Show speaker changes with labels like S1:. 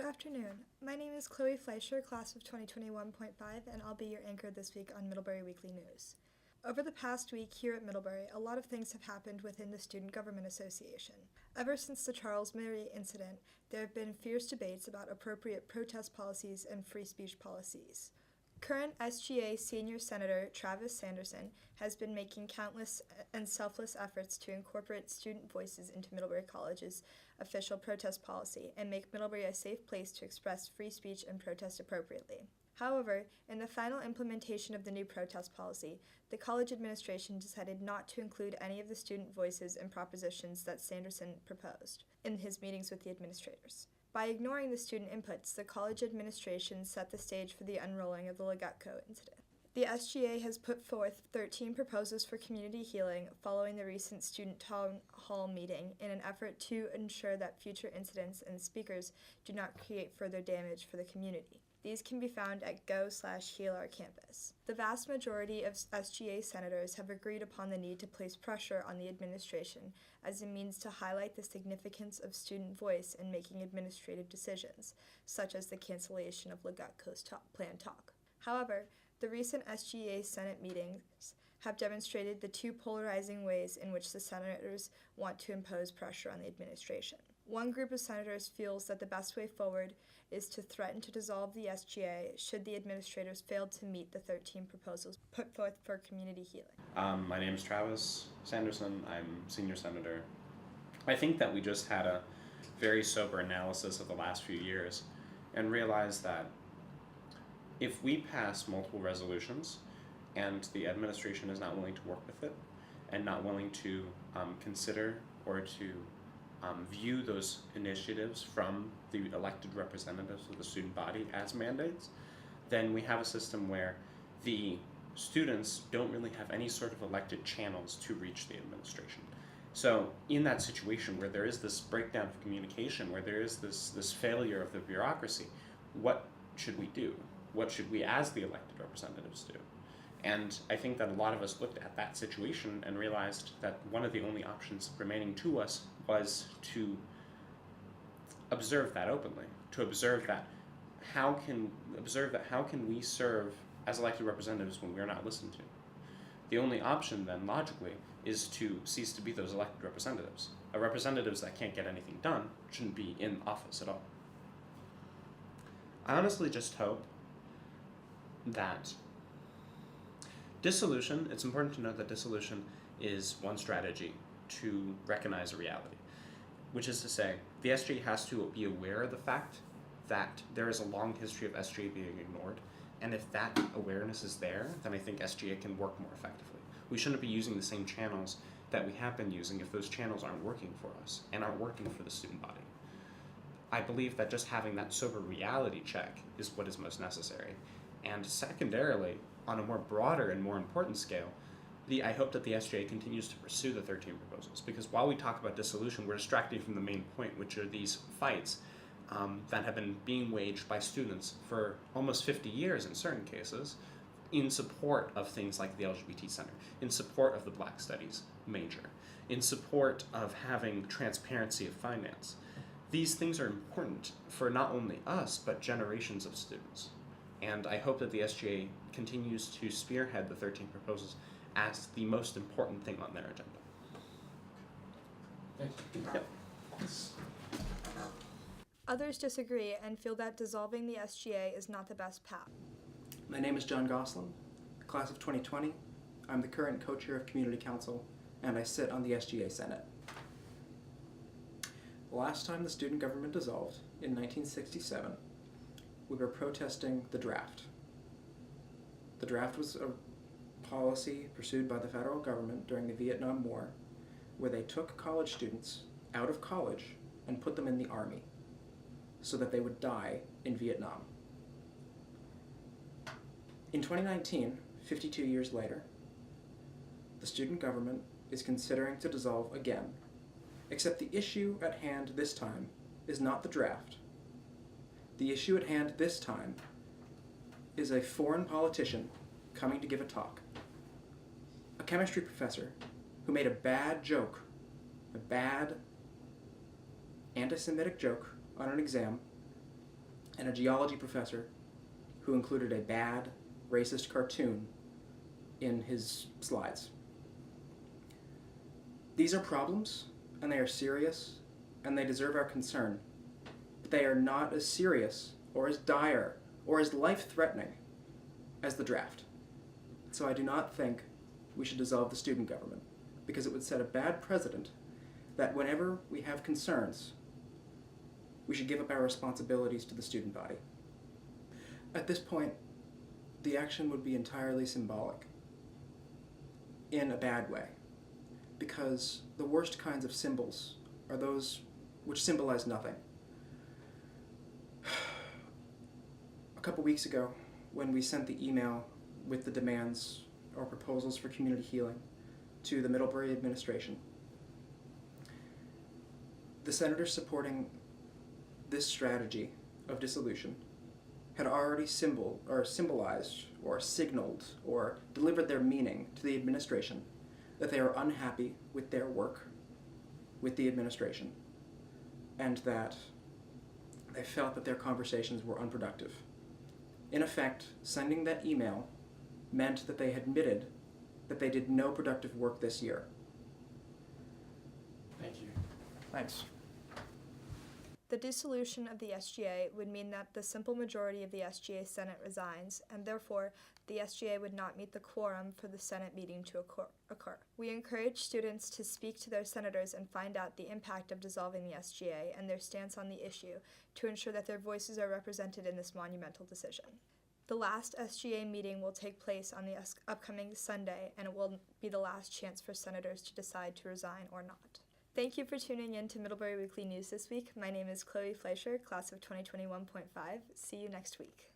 S1: afternoon. My name is Chloe Fleischer, class of 2021.5, and I'll be your anchor this week on Middlebury Weekly News. Over the past week here at Middlebury, a lot of things have happened within the Student Government Association. Ever since the Charles Murray incident, there have been fierce debates about appropriate protest policies and free speech policies. Current SGA Senior Senator Travis Sanderson has been making countless and selfless efforts to incorporate student voices into Middlebury College's official protest policy and make Middlebury a safe place to express free speech and protest appropriately. However, in the final implementation of the new protest policy, the college administration decided not to include any of the student voices and propositions that Sanderson proposed in his meetings with the administrators. By ignoring the student inputs, the college administration set the stage for the unrolling of the Legatco incident. The SGA has put forth 13 proposals for community healing following the recent student town hall meeting in an effort to ensure that future incidents and speakers do not create further damage for the community. These can be found at go/heal our campus. The vast majority of SGA senators have agreed upon the need to place pressure on the administration as a means to highlight the significance of student voice in making administrative decisions, such as the cancellation of Legatco's planned talk. However, the recent SGA Senate meetings have demonstrated the two polarizing ways in which the senators want to impose pressure on the administration. One group of senators feels that the best way forward is to threaten to dissolve the SGA should the administrators fail to meet the 13 proposals put forth for community healing.
S2: My name is Travis Sanderson. I'm senior senator. I think that we just had a very sober analysis of the last few years and realized that if we pass multiple resolutions and the administration is not willing to work with it and not willing to consider or to view those initiatives from the elected representatives of the student body as mandates, then we have a system where the students don't really have any sort of elected channels to reach the administration. So in that situation where there is this breakdown of communication, where there is this failure of the bureaucracy, what should we do? What should we as the elected representatives do? And I think that a lot of us looked at that situation and realized that one of the only options remaining to us was to observe that openly, to observe that how can we serve as elected representatives when we're not listened to. The only option then, logically, is to cease to be those elected representatives. Representatives that can't get anything done shouldn't be in office at all. I honestly just hope that dissolution, it's important to note that dissolution is one strategy to recognize a reality, which is to say, the SGA has to be aware of the fact that there is a long history of SGA being ignored, and if that awareness is there, then I think SGA can work more effectively. We shouldn't be using the same channels that we have been using if those channels aren't working for us and aren't working for the student body. I believe that just having that sober reality check is what is most necessary. And secondarily, on a more broader and more important scale, I hope that the SGA continues to pursue the 13 proposals, because while we talk about dissolution, we're distracting from the main point, which are these fights that have been being waged by students for almost 50 years in certain cases in support of things like the LGBT Center, in support of the Black Studies major, in support of having transparency of finance. These things are important for not only us, but generations of students. And I hope that the SGA continues to spearhead the 13 proposals as the most important thing on their agenda.
S3: Thank you.
S2: Yep.
S1: Others disagree and feel that dissolving the SGA is not the best path.
S4: My name is John Goslin, class of 2020. I'm the current co-chair of Community Council, and I sit on the SGA Senate. The last time the student government dissolved, in 1967, we were protesting the draft. The draft was a policy pursued by the federal government during the Vietnam War, where they took college students out of college and put them in the army so that they would die in Vietnam. In 2019, 52 years later, the student government is considering to dissolve again, except the issue at hand this time is not the draft. The issue at hand this time is a foreign politician coming to give a talk. A chemistry professor who made a bad joke, a bad anti-Semitic joke on an exam, and a geology professor who included a bad, racist cartoon in his slides. These are problems, and they are serious, and they deserve our concern, but they are not as serious or as dire or as life-threatening as the draft. So I do not think we should dissolve the student government, because it would set a bad precedent that whenever we have concerns, we should give up our responsibilities to the student body. At this point, the action would be entirely symbolic, in a bad way, because the worst kinds of symbols are those which symbolize nothing. A couple weeks ago, when we sent the email with the demands or proposals for community healing to the Middlebury administration, the senators supporting this strategy of dissolution had already symbolized or signaled or delivered their meaning to the administration that they are unhappy with their work with the administration, and that they felt that their conversations were unproductive. In effect, sending that email meant that they admitted that they did no productive work this year.
S2: Thank you.
S4: Thanks.
S1: The dissolution of the SGA would mean that the simple majority of the SGA Senate resigns, and therefore the SGA would not meet the quorum for the Senate meeting to occur. We encourage students to speak to their senators and find out the impact of dissolving the SGA and their stance on the issue to ensure that their voices are represented in this monumental decision. The last SGA meeting will take place on the upcoming Sunday, and it will be the last chance for senators to decide to resign or not. Thank you for tuning in to Middlebury Weekly News this week. My name is Chloe Fleischer, class of 2021.5. See you next week.